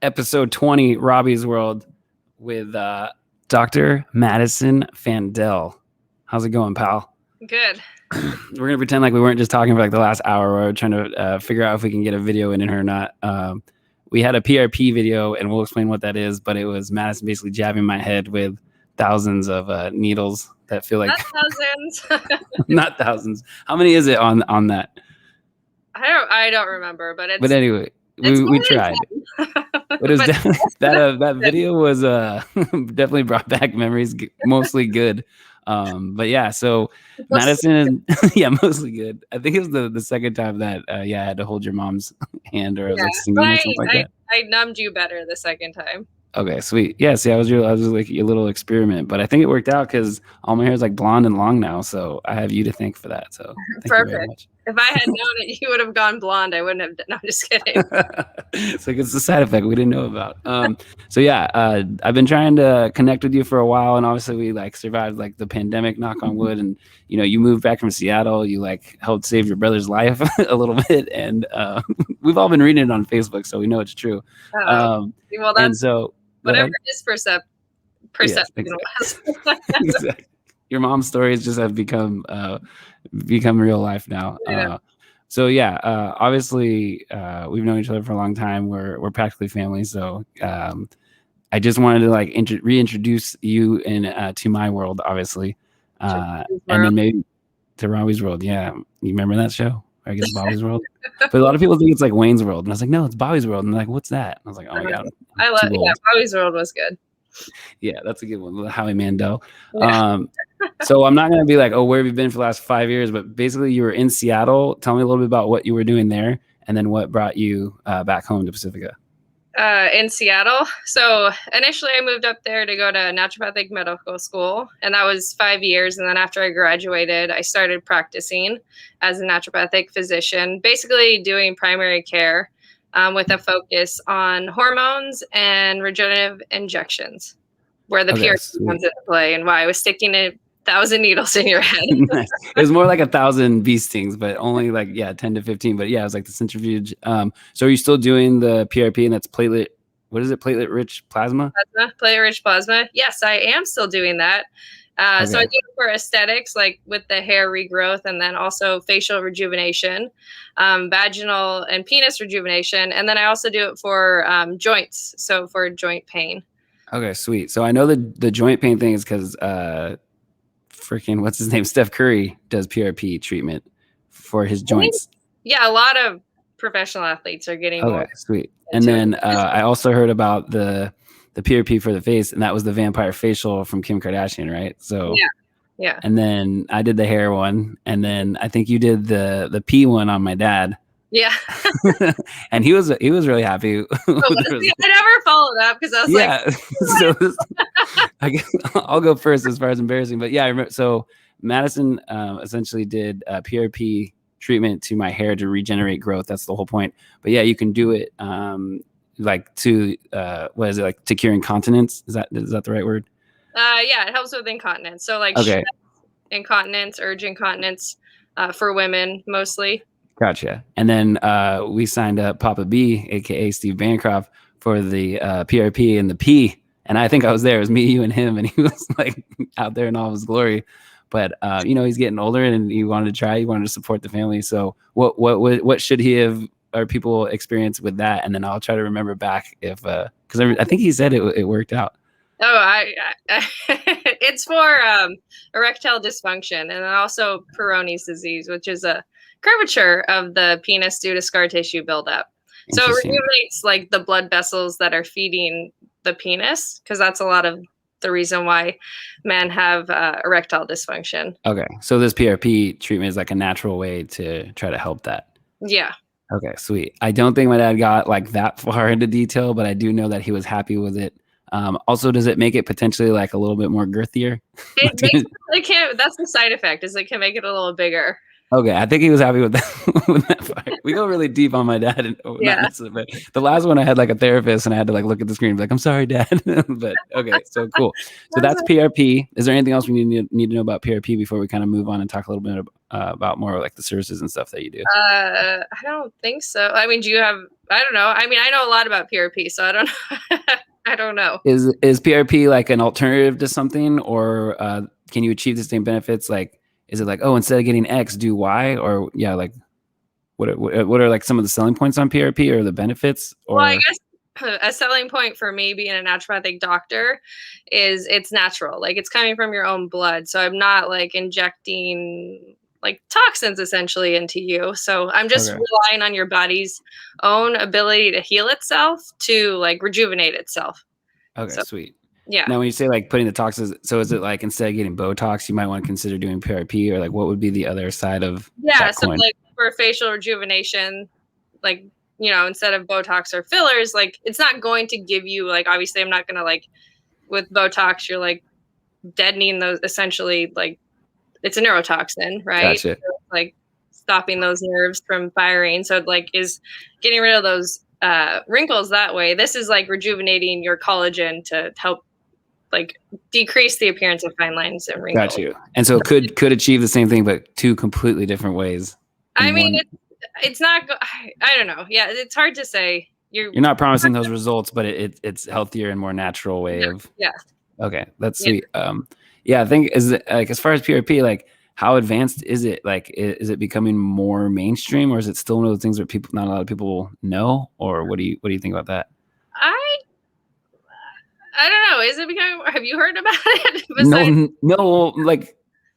episode 20, Robby's World, with Dr. Madison Fandel. How's it going, pal? Good. We're going to pretend like we weren't just talking for like the last hour. We're trying to figure out if we can get a video in or not. We had a PRP video, and we'll explain what that is, but it was Madison basically jabbing my head with thousands of needles that feel like... Not thousands. Not thousands. How many is it on that? I don't remember, but it's... But anyway, we tried. But it was definitely, that video was definitely brought back memories, mostly good. But yeah, so Madison, yeah, mostly good. I think it was the second time that I had to hold your mom's hand, or I was like singing or something like that. I numbed you better the second time. Okay, sweet. Yeah, see, I was like your little experiment, but I think it worked out because all my hair is like blonde and long now, so I have you to thank for that. So thank you very much. If I had known it, you would have gone blonde. I wouldn't have. No, I'm just kidding. It's like it's a side effect we didn't know about. So yeah, I've been trying to connect with you for a while, and obviously we like survived like the pandemic, knock on wood, and you moved back from Seattle. You like helped save your brother's life a little bit, and we've all been reading it on Facebook, so we know it's true. Well, that's and so whatever his perception yes, exactly. Your mom's stories just have become real life now. Yeah. So yeah, obviously we've known each other for a long time. We're practically family. So I just wanted to like reintroduce you to my world, obviously, and then maybe to Robby's World. Yeah, you remember that show? Or I guess Bobby's World. But a lot of people think it's like Wayne's World, and I was like, no, it's Bobby's World. And they're like, what's that? And I was like, oh my god, I love. Yeah, Bobby's World was good. Yeah, that's a good one. Howie Mandel. Yeah. So I'm not going to be like, oh, where have you been for the last 5 years? But basically you were in Seattle. Tell me a little bit about what you were doing there, and then what brought you back home to Pacifica. In Seattle. So initially I moved up there to go to Naturopathic medical school, and that was 5 years. And then after I graduated, I started practicing as a naturopathic physician, basically doing primary care with a focus on hormones and regenerative injections, where the PRP comes into play, and why I was sticking 1,000 needles in your head. Nice. It was more like 1,000 bee stings, but only like 10 to 15. But yeah, it was like the centrifuge. So are you still doing the PRP, and that's platelet? What is it? Platelet rich plasma? Platelet rich plasma. Yes, I am still doing that. So I do it for aesthetics, like with the hair regrowth, and then also facial rejuvenation, vaginal and penis rejuvenation, and then I also do it for joints. So for joint pain. Okay, sweet. So I know the joint pain thing is because freaking what's his name? Steph Curry does PRP treatment for his joints. Yeah, a lot of professional athletes are getting more. Sweet. And then I also heard about the PRP for the face, and that was the vampire facial from Kim Kardashian, right? So yeah. And then I did the hair one, and then I think you did the pee one on my dad. Yeah. And he was really happy. I never followed up because I was I guess I'll go first as far as embarrassing, but yeah, I remember. So Madison essentially did PRP treatment to my hair to regenerate growth. That's the whole point. But yeah, you can do it like to what is it, like to cure incontinence? Is that the right word? Yeah, it helps with incontinence. So like incontinence, urge incontinence for women mostly. Gotcha. And then we signed up Papa B, aka Steve Bancroft, for the PRP and the P. And I think I was there. It was me, you, and him, and he was like out there in all of his glory. But he's getting older, and he wanted to try. He wanted to support the family. So what should he have, or people experience with that? And then I'll try to remember back if because I think he said it worked out. Oh, it's for erectile dysfunction, and then also Peyronie's disease, which is a curvature of the penis due to scar tissue buildup. So it regulates like the blood vessels that are feeding the penis, because that's a lot of the reason why men have erectile dysfunction. Okay, so this PRP treatment is like a natural way to try to help that. Yeah. Okay, sweet. I don't think my dad got like that far into detail, but I do know that he was happy with it. Also, does it make it potentially like a little bit more girthier? It can. That's the side effect, is it can make it a little bigger. Okay, I think he was happy with that, with that part. We go really deep on my dad, and not Yeah. necessarily, but the last one I had like a therapist, and I had to like look at the screen and be like, "I'm sorry, Dad." But okay, so cool. So that's PRP. Is there anything else we need to know about PRP before we kind of move on and talk a little bit about more like the services and stuff that you do? I don't think so. I mean, do you have? I don't know. I mean, I know a lot about PRP, so I don't know. I don't know. Is PRP like an alternative to something, or can you achieve the same benefits? Like, is it like, oh, instead of getting X, do Y, or yeah, like what are like some of the selling points on PRP or the benefits? Well, I Or guess a selling point for me being a naturopathic doctor is it's natural. Like it's coming from your own blood. So I'm not like injecting like toxins essentially into you. So I'm just okay, relying on your body's own ability to heal itself to like rejuvenate itself. okay, So sweet. yeah. Now, when you say like putting the toxins, so is it like instead of getting Botox, you might want to consider doing PRP, or like what would be the other side of Yeah. that So coin? like for facial rejuvenation, like, instead of Botox or fillers, like it's not going to give you like obviously I'm not gonna like with Botox, you're like deadening those essentially like it's a neurotoxin, right? Gotcha. So it's like stopping those nerves from firing. So it like is getting rid of those wrinkles that way. This is like rejuvenating your collagen to help like decrease the appearance of fine lines and Got wrinkles. you. And so could achieve the same thing, but two completely different ways I in mean, one. it's not. I don't know. Yeah, it's hard to say. You're not promising those results, but it's healthier and more natural way Yeah, of. yeah, Okay, that's yeah. sweet. Yeah, I think is it, like as far as PRP, like how advanced is it? Like, is it becoming more mainstream, or is it still one of those things where people, not a lot of people know, or what do you think about that? I I don't know. Is it becoming? Have you heard about it? No, Besides, no,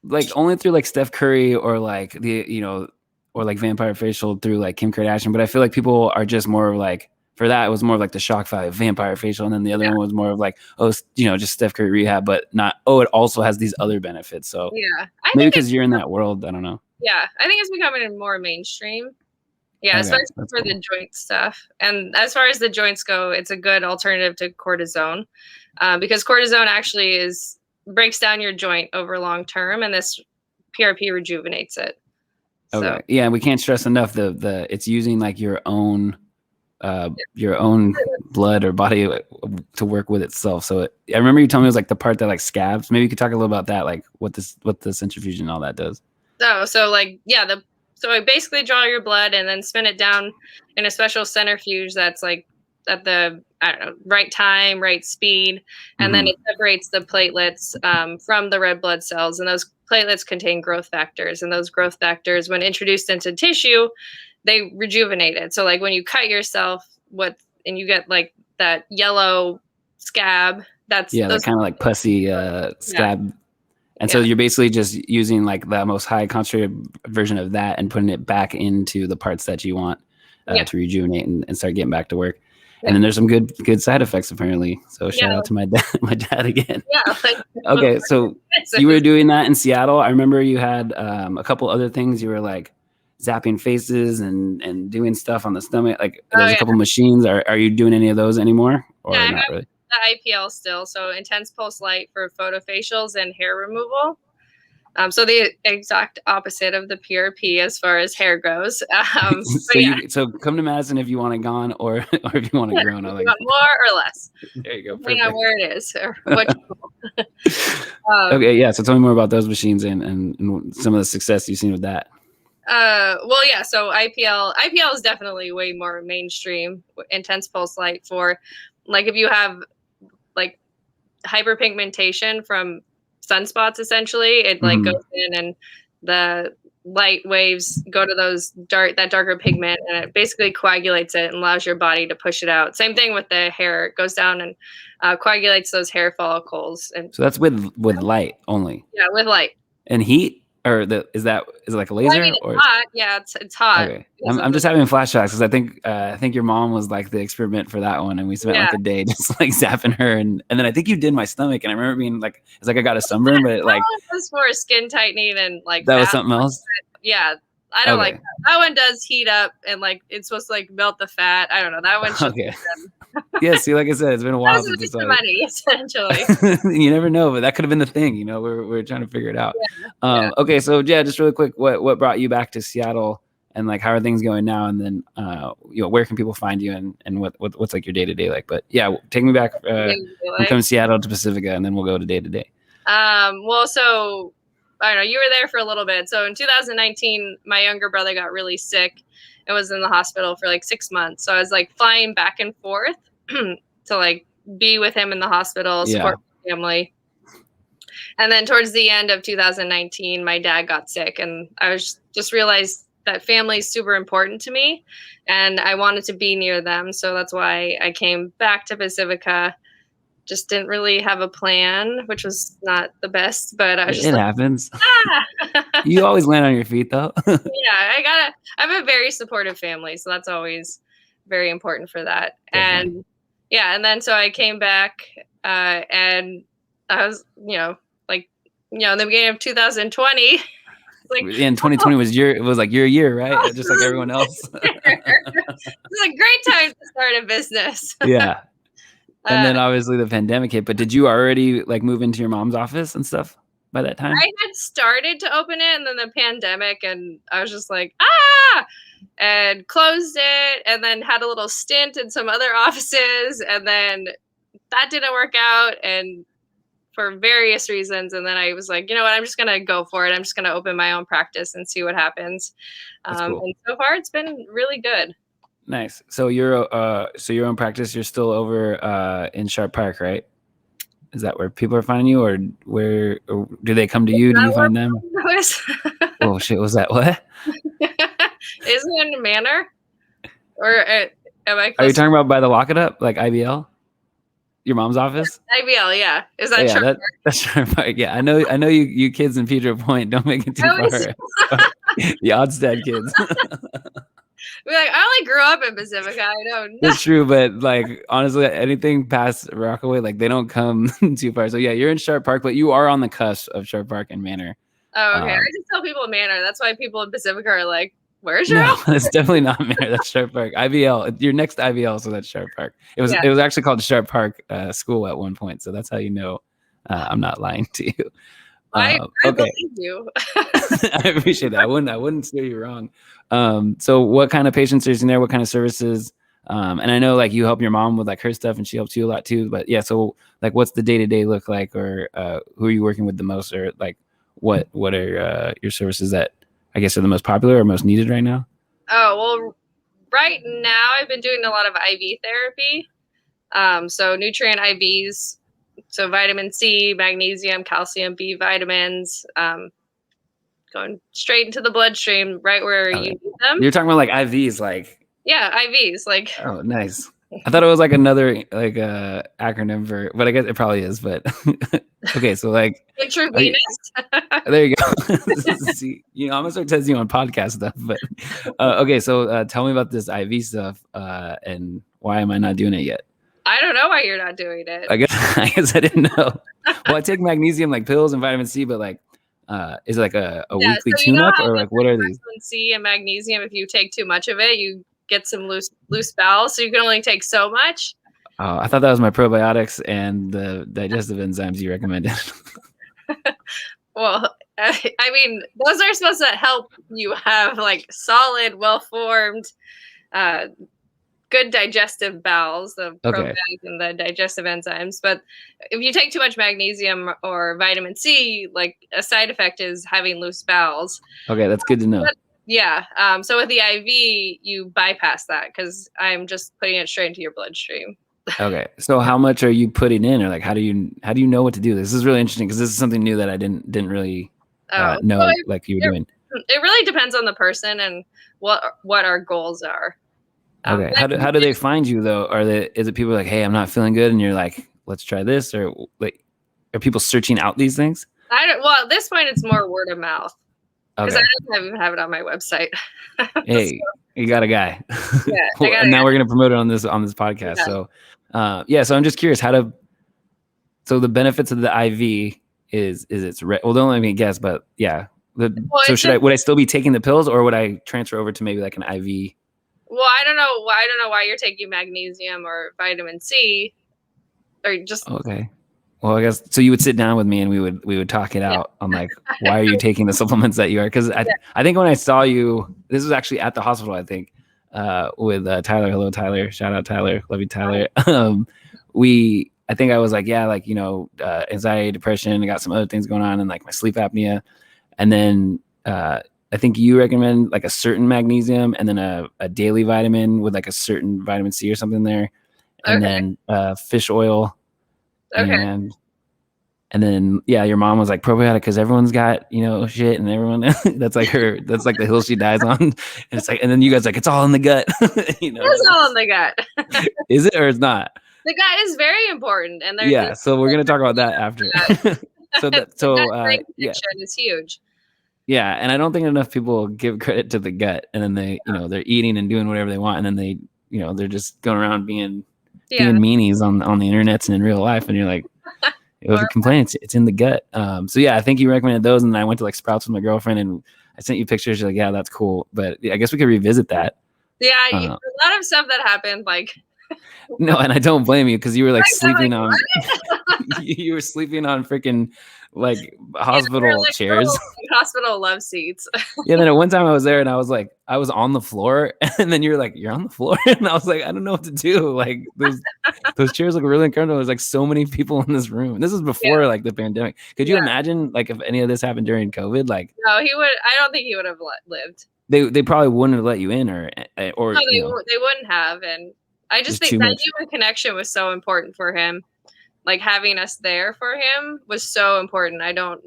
like only through like Steph Curry or like or like Vampire Facial through like Kim Kardashian. But I feel like people are just more like for that it was more of like the shock value of Vampire Facial, and then the other yeah, one was more of like just Steph Curry rehab, but not it also has these other benefits. So yeah. I maybe think it's because you're in that world, I don't know. yeah. I think it's becoming more mainstream. Yeah, Okay, especially that's for cool. the joint stuff. And as far as the joints go, it's a good alternative to cortisone because cortisone actually breaks down your joint over long term, and this PRP rejuvenates it. So Okay, yeah, and we can't stress enough the it's using like your own blood or body to work with itself. So I remember you telling me it was like the part that like scabs. Maybe you could talk a little about that, like what the centrifuge and all that does. so like yeah, so I basically draw your blood and then spin it down in a special centrifuge that's like at the I don't know right time, right speed, and then Mm-hmm. it separates the platelets from the red blood cells, and those platelets contain growth factors, and those growth factors, when introduced into tissue, they rejuvenate it. So like when you cut yourself, and you get like that yellow scab, that's Yeah, that those. kind of like pussy Yeah, scab. And so yeah, you're basically just using like the most high concentrated version of that and putting it back into the parts that you want yeah, to rejuvenate and start getting back to work. And yeah, then there's some good side effects apparently. So yeah, shout out to my dad, my dad again. yeah. Like, Okay, so you were doing that in Seattle. I remember you had a couple other things. You were like zapping faces and doing stuff on the stomach. Like oh there's a yeah, couple machines. Are you doing any of those anymore yeah. I or not have really? the IPL still, so intense pulse light for photofacials and hair removal. So the exact opposite of the PRP as far as hair goes. But yeah, So come to Madison if you want it gone or or if you want it grown. I you like want more or less, there you go. depending on Perfect. where it is or what. Um, Okay, yeah. So tell me more about those machines and some of the success you've seen with that. well, yeah. So IPL is definitely way more mainstream. Intense pulse light for, like, if you have like hyperpigmentation from sunspots, essentially, it like goes Hmm. in and the light waves go to that darker pigment, and it basically coagulates it and allows your body to push it out. Same thing with the hair; it goes down and coagulates those hair follicles, and So that's with light only yeah, with light. and heat, or is it like a Well, I mean, laser it's or? hot. Yeah, it's hot Okay, because of I'm the just having flashbacks because I think your mom was like the experiment for that one, and we spent yeah. like a day just like zapping her, and then I think you did my stomach, and I remember being like, it's like I got a sunburn, but it That like one was for skin tightening and like that was fat. something else. Yeah, I don't like Okay, that. That one does heat up and like it's supposed to like melt the fat. I don't know. That one should okay. Yeah, see, like I said, it's been a while That was a since waste it's of like money, essentially. you never know, but that could have been the thing, we're trying to figure it out. Yeah, yeah. Okay, so yeah, just really quick, what brought you back to Seattle, and like how are things going now, and then where can people find you, and what's like your day to day like? But yeah, take me back from coming to Seattle to Pacifica, and then we'll go to day to day. Well, so I don't know, you were there for a little bit. So in 2019, my younger brother got really sick and was in the hospital for like 6 months. So I was like flying back and forth to like be with him in the hospital, support my family. And then towards the end of 2019, my dad got sick, and I was just realized that family is super important to me, and I wanted to be near them. So that's why I came back to Pacifica. Just didn't really have a plan, which was not the best, but I was just It like, happens. ah. You always land on your feet though. Yeah, I have a very supportive family, so that's always very important for that. Definitely. And yeah, and then so I came back, and I was, like, in the beginning of 2020, like, In 2020 was like your year, right? Just like everyone else. it's a great time to start a business. Yeah. And then obviously the pandemic hit, but did you already like move into your mom's office and stuff by that time? I had started to open it, and then the pandemic, and I was just like, and closed it, and then had a little stint in some other offices, and then that didn't work out, and for various reasons. And then I was like, you know what, I'm just gonna go for it. I'm just gonna open my own practice and see what happens. That's cool. And so far, it's been really good. Nice. So your own practice, you're still over in Sharp Park, right? Is that where people are finding you, or or do they come to you? Do you find them? Oh shit, was that what? Isn't it in Manor? Or am I close? Are you talking about by the Lock It Up, like IBL? Your mom's office? IBL, yeah. Is that Sharp Park? That's Sharp Park. Yeah, I know you kids in Pedro Point don't make it too far. The Odstead kids. I only grew up in Pacifica. I know. That's true, but like honestly, anything past Rockaway, like they don't come too far. So yeah, you're in Sharp Park, but you are on the cusp of Sharp Park and Manor. Oh, okay. I just tell people Manor. That's why people in Pacifica are like, "Where's your?" No, it's definitely not Manor. That's Sharp Park. IBL. Your next IBL, so that's Sharp Park. It was actually called Sharp Park School at one point, so that's how you know I'm not lying to you. I believe you. I appreciate that. I wouldn't steer you wrong. So what kind of patients are in there? What kind of services? And I know like you help your mom with like her stuff, and she helps you a lot too. But yeah, so like, what's the day to day look like, or who are you working with the most, or like what are your services that I guess are the most popular or most needed right now? Oh, well, right now I've been doing a lot of IV therapy. So nutrient IVs. So vitamin C, magnesium, calcium, B vitamins, going straight into the bloodstream, right where you need them. You're talking about like IVs, like. Yeah, IVs, like. Oh, nice. I thought it was like another like acronym for, but I guess it probably is. But okay, so like intravenous. There you go. See, I'm gonna start testing you on podcast stuff. But okay, so tell me about this IV stuff, and why am I not doing it yet? I don't know why you're not doing it. I guess I didn't know. Well, I take magnesium like pills and vitamin C, but like, is it like a weekly tune-up, or like what are these? Vitamin C and magnesium. If you take too much of it, you get some loose bowels, so you can only take so much. Oh, I thought that was my probiotics and the digestive enzymes you recommended. Well, I mean, those are supposed to help you have like solid, well-formed, good digestive bowels, the probiotics and the digestive enzymes. But if you take too much magnesium or vitamin C, like a side effect is having loose bowels. Okay, that's good to know. Yeah. So with the IV, you bypass that because I'm just putting it straight into your bloodstream. Okay. So how much are you putting in, or like how do you know what to do? This is really interesting because this is something new that I didn't really know like you were doing. It really depends on the person and what our goals are. Okay. How do they find you though? Is it people like, hey, I'm not feeling good, and you're like, let's try this, or like, are people searching out these things? Well, at this point, it's more word of mouth. Because Okay. I don't even have it on my website. Hey, you got a guy. Yeah. And now we're gonna promote it on this podcast. Yeah. So I'm just curious so the benefits of the IV is it's well, don't let me guess, but yeah. Would I still be taking the pills, or would I transfer over to maybe like an IV? Well, I don't know. I don't know why you're taking magnesium or vitamin C, or just Okay. Well, I guess so. You would sit down with me and we would talk it yeah, out on like why are you taking the supplements that you are? Because yeah. I think when I saw you, this was actually at the hospital. I think with Tyler. Hello, Tyler. Shout out Tyler. Love you, Tyler. We I think I was like, yeah, like anxiety, depression. I got some other things going on, and like my sleep apnea. And then I think you recommend like a certain magnesium, and then a daily vitamin with like a certain vitamin C or something there, and Okay, then fish oil okay. and then yeah, your mom was like probiotic because everyone's got shit and everyone that's like the hill she dies on. And it's like, and then you guys like it's all in the gut. It's all in the gut. Is it or it's not? The gut is very important, and Yeah, so we're gonna talk about that after. so the that so gut brain yeah. connection is huge. Yeah, and I don't think enough people give credit to the gut, and then they they're eating and doing whatever they want, and then they they're just going around being Yeah, meanies on the internets and in real life, and you're like, it was or a complaint. It's in the gut. So yeah, I think you recommended those, and then I went to like Sprouts with my girlfriend, and I sent you pictures. You're like, yeah, that's cool. But yeah, I guess we could revisit that. yeah, Uh, a lot of stuff that happened, like no, and I don't blame you because you were like I'm sleeping like, on what? you were sleeping on freaking like Yeah, they're hospital like chairs. little like, hospital love seats. Yeah, then at one time I was there and I was like, I was on the floor, and then you're like, you're on the floor, and I was like, I don't know what to do. Like those chairs look really uncomfortable. There's like so many people in this room. This is Yeah, before like the pandemic. Could you yeah. imagine like if any of this happened during COVID? Like No, he would. I don't think he would have lived. they probably wouldn't have let you in, or No, they wouldn't have. And I just just think too that much. human connection was so important for him. Like having us there for him was so important. I don't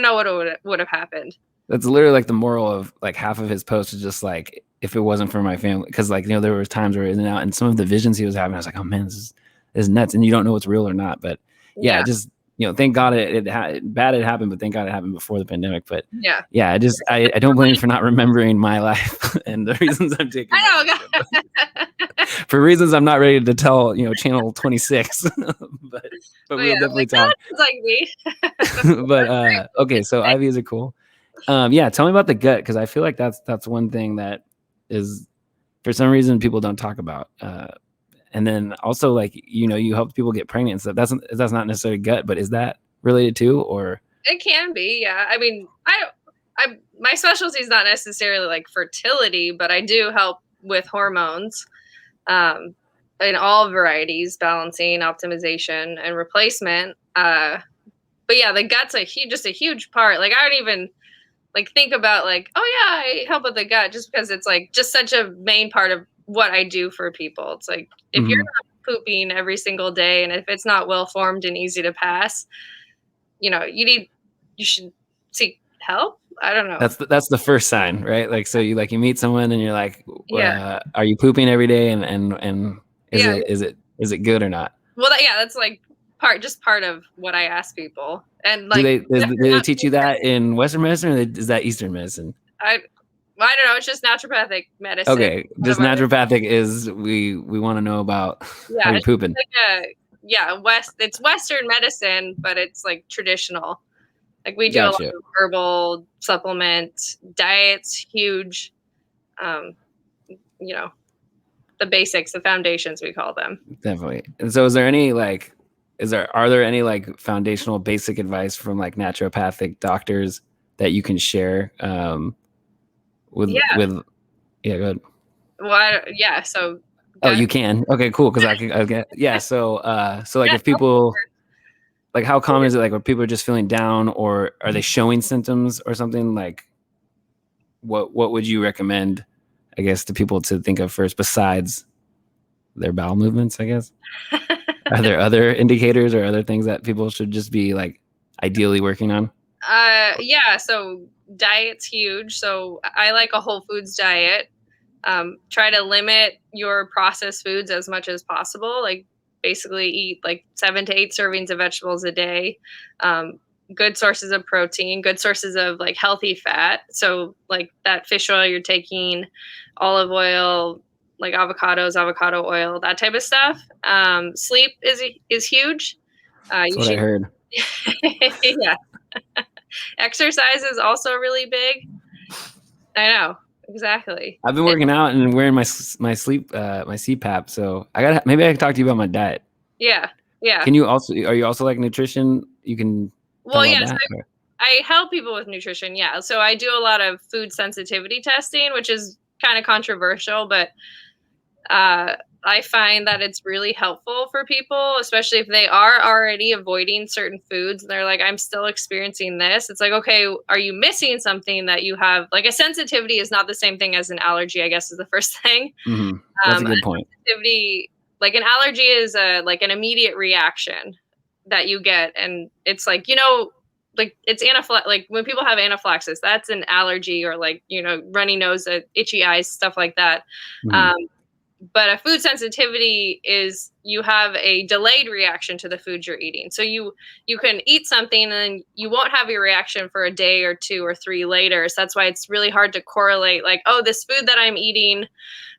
know what would have happened. That's literally like the moral of like half of his post is just like if it wasn't for my family, because like there were times where in and out, and some of the visions he was having, I was like, oh man, this is nuts, and you don't know what's real or not. But yeah, Yeah, just thank God bad it happened, but thank God it happened before the pandemic. But yeah. yeah, I don't blame you for not remembering my life and the reasons I'm taking I magnesium, know. for reasons I'm not ready to tell channel 26. but But we'll yeah, definitely like no, talk. it's like me. But okay, so IVs are cool. Yeah, tell me about the gut, because I feel like that's one thing that is for some reason people don't talk about. And then also like you help people get pregnant and stuff. That's not necessarily gut, but is that related too, or It can be, yeah. I mean, my specialty is not necessarily like fertility, but I do help with hormones, um, in all varieties, balancing, optimization, and replacement. But yeah, the gut's just a huge part. Like I don't even like think about like, oh yeah, I help with the gut just because it's like just such a main part of what I do for people. It's like if you're Mhm. not pooping every single day and if it's not well formed and easy to pass, you should seek help. I don't know. That's the first sign, right? Like so you meet someone and you're like, Yeah. are you pooping every day, and is Yeah. it good or not? Well, that's like part of what I ask people. And Do like, they teach you that in Western medicine, or is that Eastern medicine? I, well, I don't know. It's just naturopathic medicine. Okay, just naturopathic is we want to know about how Yeah. you're It's pooping. like it's Western medicine, but it's like traditional. Like we do a lot Gotcha. of herbal supplement diets, huge, um, you know, the basics, the foundations, we call them. Definitely. And so, is there any like, are there any like foundational basic advice from like naturopathic doctors that you can share Yeah. with? Yeah, go ahead. Well, yeah. So, Oh, go you can. Okay, cool. Because I get yeah. So like Yeah, if people like, how common is it like when people are just feeling down, or are they showing symptoms or something like? What would you recommend, I guess, to people to think of first besides their bowel movements, I guess? Are there other indicators or other things that people should just be like ideally working on? yeah. So diet's huge. So I like a whole foods diet. Try to limit your processed foods as much as possible. Like basically eat like 7 to 8 servings of vegetables a day. Um, good sources of protein, good sources of like healthy fat. So like that fish oil you're taking, olive oil, like avocados, avocado oil, that type of stuff. Sleep is huge. That's You what I should, heard. yeah. Exercise is also really big. I know. exactly. I've been working out and wearing my sleep my CPAP. So maybe I can talk to you about my diet. Yeah, yeah. Are you also like nutrition? You can talk Well, about yes, that? I help people with nutrition. Yeah, so I do a lot of food sensitivity testing, which is kind of controversial, but uh, I find that it's really helpful for people, especially if they are already avoiding certain foods and they're like, I'm still experiencing this. It's like, okay, are you missing something that you have? Like a sensitivity is not the same thing as an allergy, I guess is the first thing. Mm-hmm. That's a A good point. sensitivity, like an allergy is like an immediate reaction that you get. And it's like, like it's like when people have anaphylaxis, that's an allergy, or like, runny nose, itchy eyes, stuff like that. Mm-hmm. Um, but a food sensitivity is you have a delayed reaction to the food you're eating. So you can eat something and then you won't have your reaction for a day or two or three later. So that's why it's really hard to correlate, like, oh, this food that I'm eating,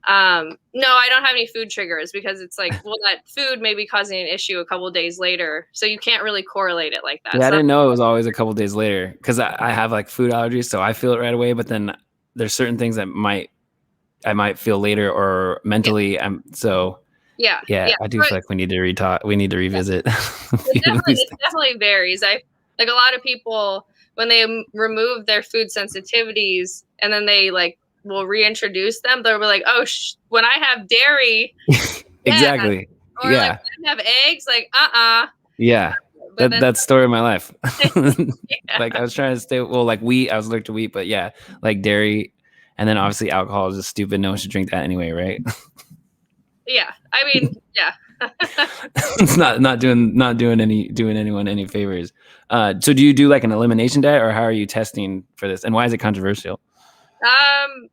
no, I don't have any food triggers, because it's like, well, that food may be causing an issue a couple days later. So you can't really correlate it like that. Yeah, I So didn't know it was always a couple days later because I have like food allergies, so I feel it right away. But then there's certain things that I might feel later or yeah, mentally. yeah, Yeah, yeah. I do feel like we need to we need to revisit a It few of definitely these it things. definitely varies. I like a lot of people when they remove their food sensitivities and then they like will reintroduce them. They'll be like, "Oh, when I have dairy, yeah," Exactly. or like Yeah. when I have eggs, like, Yeah. But then, That's story of my life. Like yeah, I was trying to stay like wheat, I was allergic to wheat, but yeah, like dairy, and then obviously alcohol is just stupid. No one should drink that anyway, right? yeah. I mean, yeah. It's not doing anyone any favors. So do you do like an elimination diet, or how are you testing for this, and why is it controversial? Um,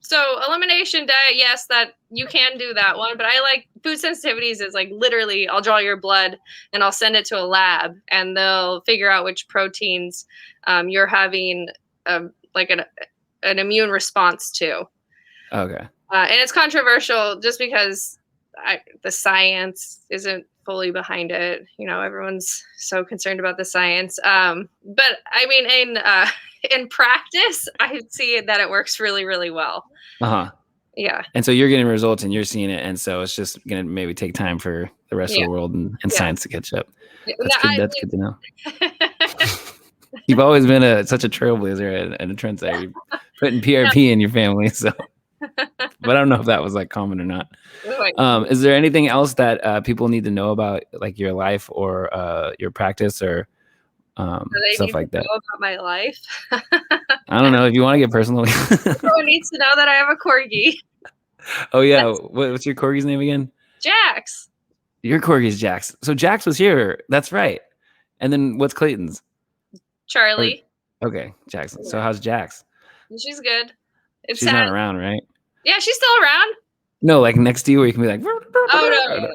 so elimination diet, yes, that you can do that one, but I like food sensitivities is like literally I'll draw your blood and I'll send it to a lab and they'll figure out which proteins you're having like an immune response to. Okay. And it's controversial just because the science isn't fully behind it. Everyone's so concerned about the science. But I mean, in practice, I see that it works really, really well. Uh-huh. Yeah. And so you're getting results and you're seeing it, and so it's just gonna maybe take time for the rest of Yeah. the world and Yeah. science to catch up. No, That's good. That's good to know. You've always been such a trailblazer and a trendsetter. You're putting PRP in your family, so but I don't know if that was like common or not. Is there anything else that people need to know about like your life or your practice or they stuff need to like that? know about my life. I don't know if you want to get personal. Everyone needs to know that I have a corgi. Oh yeah, what's your corgi's name again? Jax. Your corgi's Jax. So Jax was here. That's right. And then what's Clayton's? Or, Charlie. okay, Jackson. So Yeah. how's Jax? She's good. It's She's sad. not around, right? Yeah, she's still around. No, like next to you where you can be like. Oh,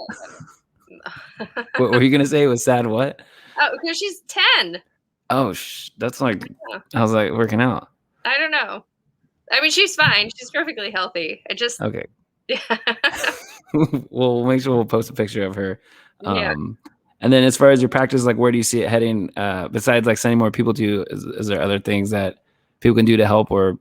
no. What were you gonna say? It was sad. What? Oh, because she's 10. Oh, that's like. Yeah. I was like working out. I don't know. I mean, she's fine. She's perfectly healthy. I just. Okay. Yeah. We'll make sure we'll post a picture of her. Yeah. And then as far as your practice, like where do you see it heading? Besides like sending more people to you, is there other things that people can do to help or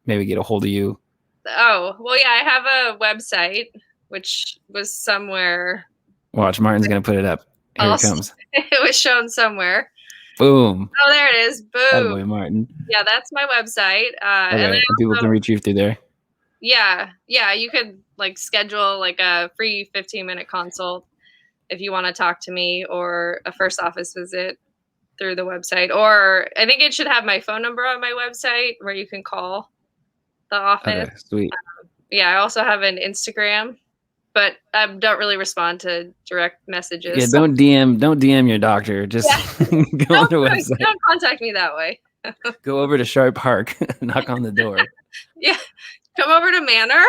maybe get a hold of you? Oh, well, yeah, I have a website, which was somewhere. Watch, Martin's gonna put it up. Here it comes. It was shown somewhere. Boom. Oh, there it is. Boom. Attaboy, Martin. Yeah, that's my website. Okay, and people can reach you through there. Yeah, you could like schedule like a free 15-minute consult if you want to talk to me, or a first office visit through the website. Or I think it should have my phone number on my website where you can call the office. Okay, sweet. Yeah, I also have an Instagram, but I don't really respond to direct messages. Yeah, don't DM your doctor. Just go on their website. Don't contact me that way. Go over to Sharp Park, knock on the door. Yeah, come over to Manor.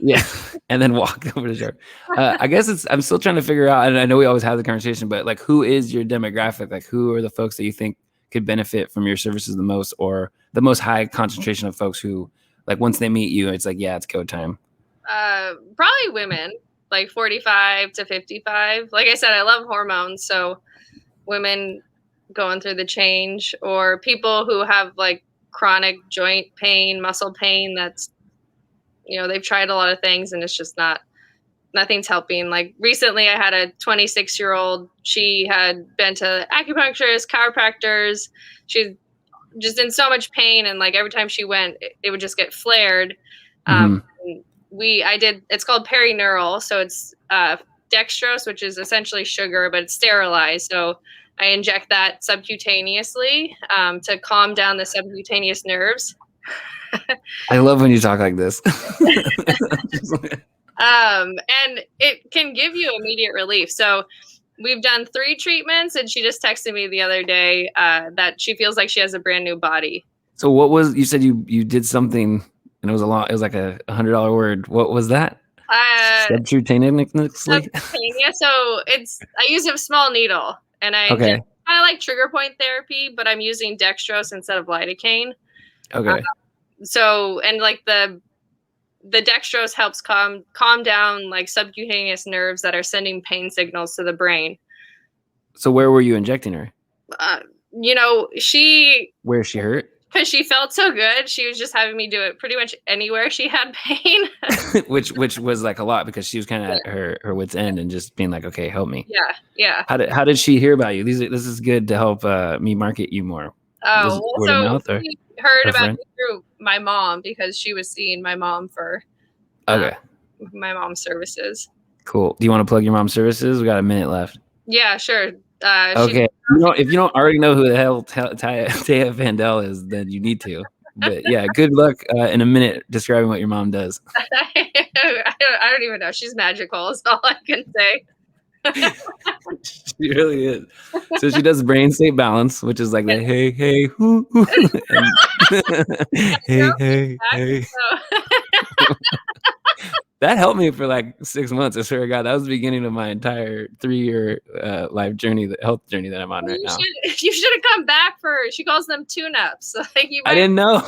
Yeah, and then walk over to Sharp. I guess I'm still trying to figure out, and I know we always have the conversation, but like, who is your demographic? Like, who are the folks that you think could benefit from your services the most, or the most high concentration of folks who, like, once they meet you, it's like, yeah, it's go time. Probably women, like 45 to 55. Like I said, I love hormones, so women going through the change, or people who have like chronic joint pain, muscle pain. That's, they've tried a lot of things and it's just nothing's helping. Like recently I had a 26-year-old, she had been to acupuncturists, chiropractors. She's just in so much pain. And like every time she went, it would just get flared. It's called perineural. So it's dextrose, which is essentially sugar, but it's sterilized. So I inject that subcutaneously to calm down the subcutaneous nerves. I love when you talk like this. And it can give you immediate relief. So we've done 3 treatments, and she just texted me the other day that she feels like she has a brand new body. So you said you did something, and it was like a $100 word. What was that? Subcutaneously? So I use a small needle, and I kind of like trigger point therapy, but I'm using dextrose instead of lidocaine. Okay. So, and like the dextrose helps calm down like subcutaneous nerves that are sending pain signals to the brain. So where were you injecting her? Where she hurt? Because she felt so good. She was just having me do it pretty much anywhere she had pain. which was like a lot, because she was kind of at her wit's end and just being like, okay, help me. Yeah. How did she hear about you? This is good to help me market you more. Word of mouth, or she heard about me through my mom, because she was seeing my mom for my mom's services. Cool. Do you want to plug your mom's services? We got a minute left. Yeah, sure. Okay. If you don't already know who the hell Taya Fandel is, then you need to. But yeah, good luck in a minute describing what your mom does. I don't even know. She's magical is all I can say. She really is. So she does brain state balance, which is like the hey hoo, and hey. That helped me for like 6 months. I swear to God, that was the beginning of my entire 3-year health journey that I'm on right now. You should have come back she calls them tune-ups. Like I didn't know.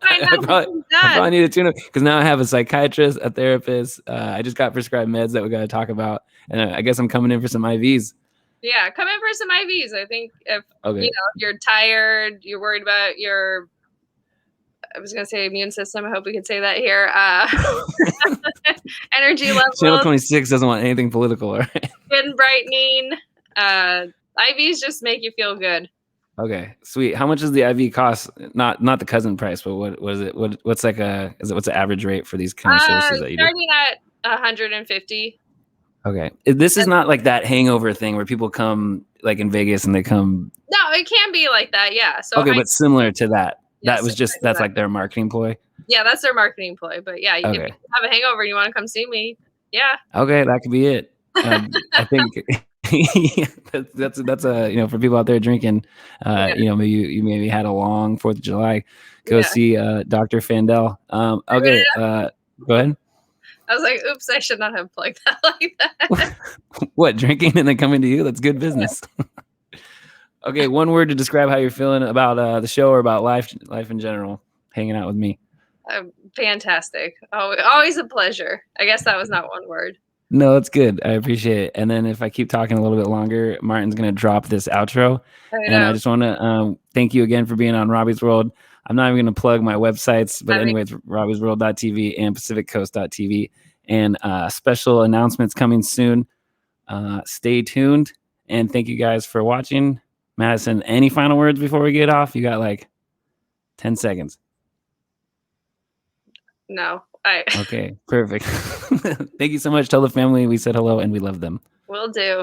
I probably need a tune-up, because now I have a psychiatrist, a therapist. I just got prescribed meds that we got to talk about, and I guess I'm coming in for some IVs. Yeah, come in for some IVs. I think if you're tired, you're worried about I was going to say immune system. I hope we could say that here. Energy levels. Channel 26 doesn't want anything political, all right? Skin brightening. IVs just make you feel good. Okay, sweet. How much does the IV cost? Not the cousin price, but what is it? What's the average rate for these kind of services that you do? Starting at $150. Okay. This is not like that hangover thing where people come like in Vegas and they come. No, it can be like that. Yeah. So but similar to that. Yes, That's like their marketing ploy. Yeah, that's their marketing ploy. But yeah, if you have a hangover and you want to come see me, yeah. Okay, that could be it. I think that's for people out there drinking. Maybe you maybe had a long 4th of July. Go see Dr. Fandel. Okay, go ahead. I was like, oops, I should not have plugged that like that. What, drinking and then coming to you? That's good business. Okay, one word to describe how you're feeling about the show, or about life in general, hanging out with me. Fantastic. Always a pleasure. I guess that was not one word. No, that's good. I appreciate it. And then if I keep talking a little bit longer, Martin's going to drop this outro. And I just want to thank you again for being on Robby's World. I'm not even going to plug my websites, but anyway, it's robbysworld.tv and pacificcoast.tv. And special announcements coming soon. Stay tuned. And thank you guys for watching. Madison, any final words before we get off? You got like 10 seconds. No. Okay, perfect. Thank you so much. Tell the family we said hello and we love them. Will do.